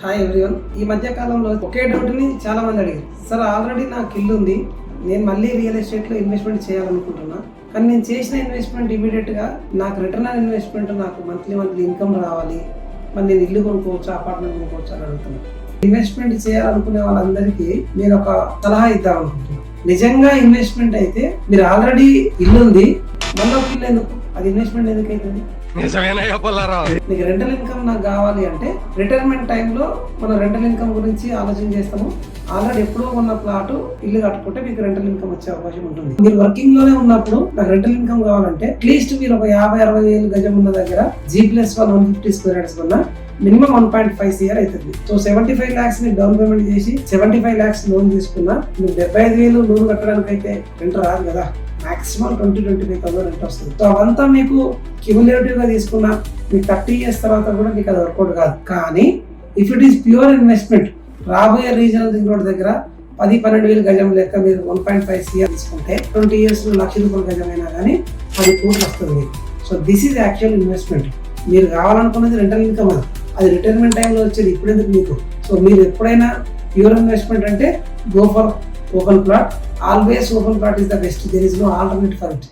Hi everyone. ఈ మధ్య కాలంలో ఒకే డౌట్ని చాలా మంది అడిగారు. సార్ ఆల్రెడీ నాకు ఇల్లు ఉంది, నేను మళ్ళీ రియల్ ఎస్టేట్లో ఇన్వెస్ట్మెంట్ చేయాలనుకుంటున్నా, కానీ నేను చేసిన ఇన్వెస్ట్మెంట్ ఇమీడియట్గా నాకు రిటర్న్ ఆన్ ఇన్వెస్ట్మెంట్ నాకు మంత్లీ ఇన్కమ్ రావాలి, మరి నేను ఇల్లు కొనుక్కోవచ్చు, అపార్ట్మెంట్ కొనుక్కోవచ్చు అని అడుగుతున్నాను. ఇన్వెస్ట్మెంట్ చేయాలనుకునే వాళ్ళందరికీ నేను ఒక సలహా ఇద్దామనుకుంటున్నాను. నిజంగా ఇన్వెస్ట్మెంట్ అయితే మీరు ఆల్రెడీ ఇల్లు ఉంది, మళ్ళీ ఒక ఇల్లు ఎందుకు? అది ఇన్వెస్ట్మెంట్ ఎందుకు అవుతుంది? నీకు రెంటల్ ఇన్కమ్ నాకు కావాలి అంటే రిటైర్మెంట్ టైంలో మనం రెంటల్ ఇన్కమ్ గురించి ఆలోచన చేస్తాము. ఆల్రెడీ ఎప్పుడో ఉన్న ప్లాట్ ఇల్లు కట్టుకుంటే మీకు రెంటల్ ఇన్కమ్ వచ్చే అవకాశం ఉంటుంది. మీరు వర్కింగ్ లోనే ఉన్నప్పుడు నాకు రెంటల్ ఇన్కమ్ కావాలంటే అట్లీస్ట్ మీరు ఒక 50-60 వేలు గజం ఉన్న దగ్గర G+1 150 స్క్వేర్ యార్డ్స్ వల్ల మినిమం 1.5 CR అవుతుంది. సో 75 lakhs ని డౌన్ పేమెంట్ చేసి 75 lakhs లోన్ తీసుకున్నా మీరు 75 వేలు లోన్ కట్టడానికి అయితే రెంట్ రాదు కదా, మాక్సిమం 20-25,000 రెంట్ వస్తుంది. సో అవంతా మీకు క్యూములేటివ్ గా తీసుకున్నా మీకు 30 years తర్వాత కూడా మీకు అది వర్కౌట్ కాదు. కానీ if it is pure investment, రాబోయే రీజనల్ రింగ్ రోడ్ దగ్గర 10-12 వేలు గజం లెక్క మీరు 1.5 CR తీసుకుంటే 20 years లో 1,00,000 రూపాయల గజం అయినా కానీ 10 కోట్లు వస్తుంది. So this is actual investment. మీరు కావాలనుకున్నది రెంటల్ ఇన్కమ్, అది రిటైర్మెంట్ టైంలో వచ్చేది ఇప్పుడు ఎందుకు మీకు? సో మీరు ఎప్పుడైనా ప్యూర్ ఇన్వెస్ట్మెంట్ అంటే go for open plot. Always open plot is the best. There is no alternate for it.